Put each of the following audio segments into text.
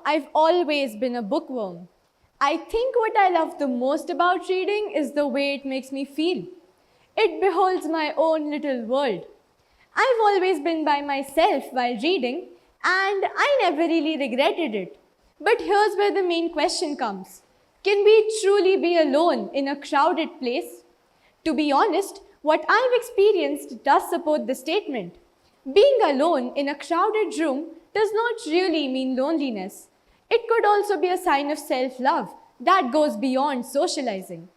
I've always been a bookworm. I think what I love the most about reading is the way it makes me feel. It beholds my own little world. I've always been by myself while reading, and I never really regretted it. But here's where the main question comes. Can we truly be alone in a crowded place? To be honest, what I've experienced does support the statement. Being alone in a crowded room does not really mean loneliness. It could also be a sign of self-love that goes beyond socializing.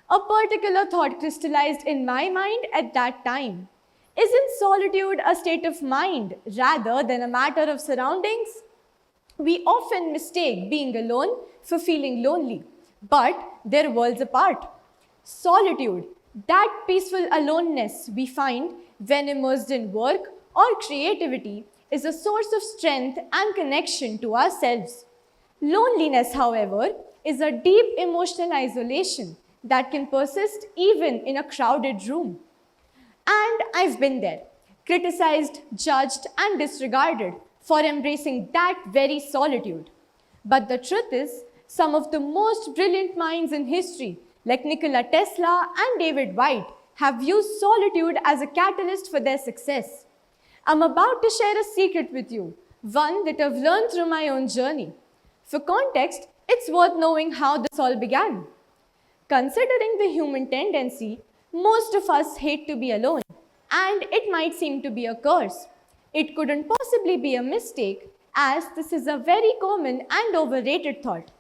A particular thought crystallized in my mind at that time. Isn't solitude a state of mind rather than a matter of surroundings? We often mistake being alone for feeling lonely, but they're worlds apart. Solitude, that peaceful aloneness we find when immersed in work or creativity, is a source of strength and connection to ourselves. Loneliness, however, is a deep emotional isolation that can persist even in a crowded room. And I've been there, criticized, judged, and disregarded for embracing that very solitude. But the truth is, some of the most brilliant minds in history, like Nikola Tesla and David Whyte, have used solitude as a catalyst for their success. I'm about to share a secret with you, one that I've learned through my own journey. For context, it's worth knowing how this all began. Considering the human tendency, most of us hate to be alone, and it might seem to be a curse. It couldn't possibly be a mistake, as this is a very common and overrated thought.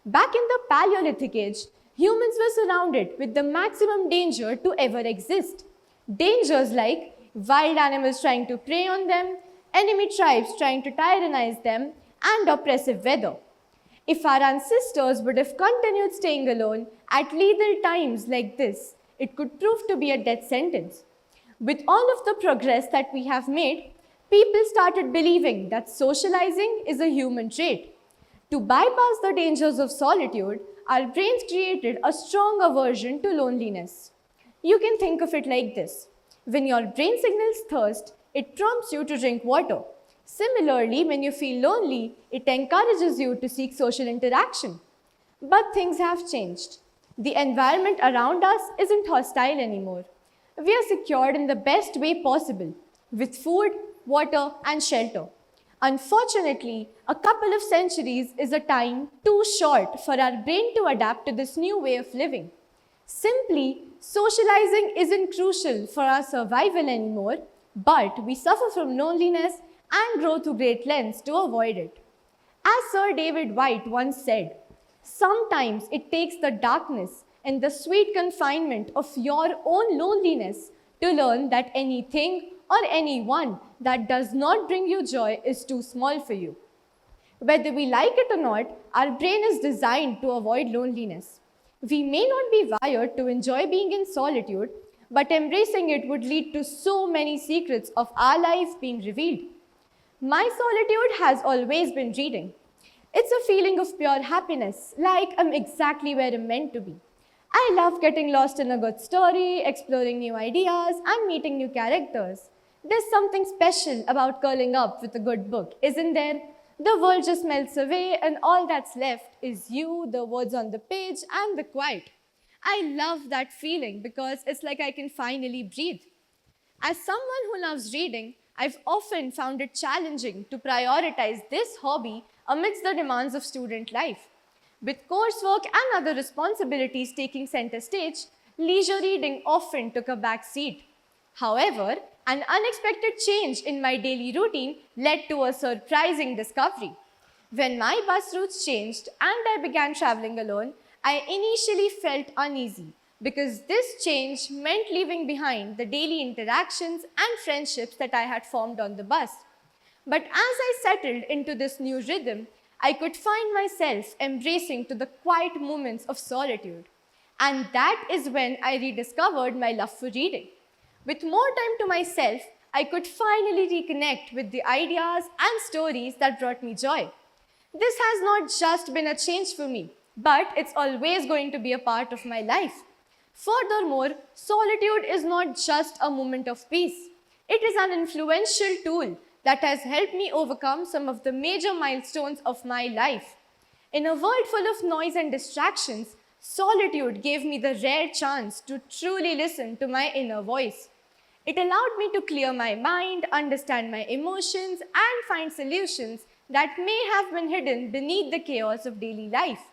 Back in the Paleolithic age, humans were surrounded with the maximum danger to ever exist. Dangers like wild animals trying to prey on them, enemy tribes trying to tyrannize them, and oppressive weather. If our ancestors would have continued staying alone at lethal times like this, it could prove to be a death sentence. With all of the progress that we have made, people started believing that socializing is a human trait. To bypass the dangers of solitude, our brains created a strong aversion to loneliness. You can think of it like this. When your brain signals thirst, it prompts you to drink water. Similarly, when you feel lonely, it encourages you to seek social interaction. But things have changed. The environment around us isn't hostile anymore. We are secured in the best way possible, with food, water, and shelter. Unfortunately, a couple of centuries is a time too short for our brain to adapt to this new way of living. Simply, socializing isn't crucial for our survival anymore, but we suffer from loneliness and grow to great lengths to avoid it. As Sir David Whyte once said, sometimes it takes the darkness and the sweet confinement of your own loneliness to learn that anything or anyone that does not bring you joy is too small for you. Whether we like it or not, our brain is designed to avoid loneliness. We may not be wired to enjoy being in solitude, but embracing it would lead to so many secrets of our life being revealed. My solitude has always been reading. It's a feeling of pure happiness, like I'm exactly where I'm meant to be. I love getting lost in a good story, exploring new ideas, and meeting new characters. There's something special about curling up with a good book, isn't there? The world just melts away and all that's left is you, the words on the page, and the quiet. I love that feeling because it's like I can finally breathe. As someone who loves reading, I've often found it challenging to prioritize this hobby amidst the demands of student life. With coursework and other responsibilities taking center stage, leisure reading often took a back seat. However, an unexpected change in my daily routine led to a surprising discovery. When my bus routes changed and I began traveling alone, I initially felt uneasy because this change meant leaving behind the daily interactions and friendships that I had formed on the bus. But as I settled into this new rhythm, I could find myself embracing to the quiet moments of solitude. And that is when I rediscovered my love for reading. With more time to myself, I could finally reconnect with the ideas and stories that brought me joy. This has not just been a change for me, but it's always going to be a part of my life. Furthermore, solitude is not just a moment of peace. It is an influential tool that has helped me overcome some of the major milestones of my life. In a world full of noise and distractions, solitude gave me the rare chance to truly listen to my inner voice. It allowed me to clear my mind, understand my emotions, and find solutions that may have been hidden beneath the chaos of daily life.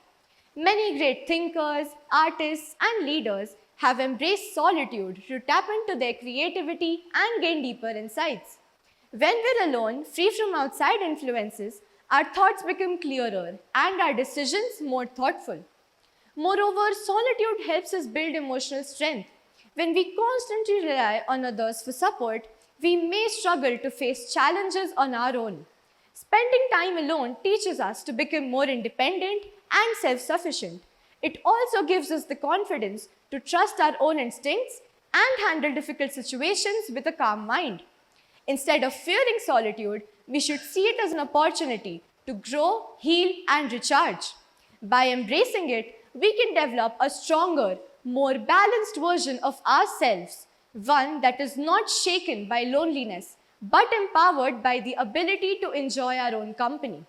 Many great thinkers, artists, and leaders have embraced solitude to tap into their creativity and gain deeper insights. When we're alone, free from outside influences, our thoughts become clearer and our decisions more thoughtful. Moreover, solitude helps us build emotional strength. When we constantly rely on others for support, we may struggle to face challenges on our own. Spending time alone teaches us to become more independent and self sufficient. It also gives us the confidence to trust our own instincts and handle difficult situations with a calm mind. Instead of fearing solitude, we should see it as an opportunity to grow, heal, and recharge. By embracing it, we can develop a stronger, more balanced version of ourselves, one that is not shaken by loneliness but empowered by the ability to enjoy our own company.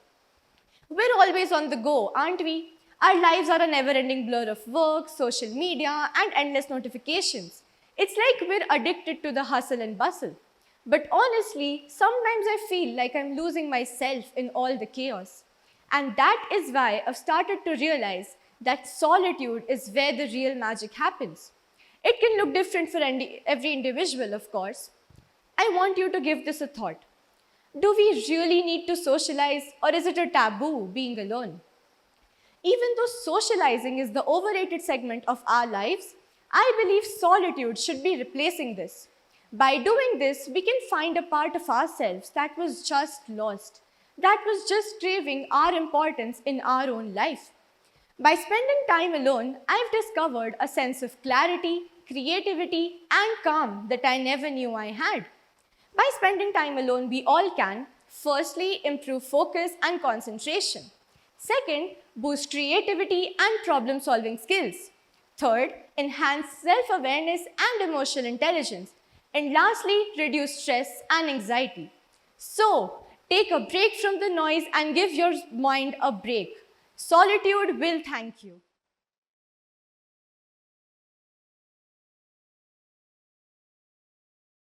We're always on the go, aren't we? Our lives are a never ending blur of work, social media, and endless notifications. It's like we're addicted to the hustle and bustle. But honestly, sometimes I feel like I'm losing myself in all the chaos. And that is why I've started to realize that solitude is where the real magic happens. It can look different for every individual, of course. I want you to give this a thought. Do we really need to socialize, or is it a taboo being alone? Even though socializing is the overrated segment of our lives, I believe solitude should be replacing this. By doing this, we can find a part of ourselves that was just lost, that was just craving our importance in our own life. By spending time alone, I've discovered a sense of clarity, creativity, and calm that I never knew I had. By spending time alone, we all can, firstly, improve focus and concentration. Second, boost creativity and problem solving skills. Third, enhance self awareness and emotional intelligence. And lastly, reduce stress and anxiety. So, take a break from the noise and give your mind a break. Solitude will thank you.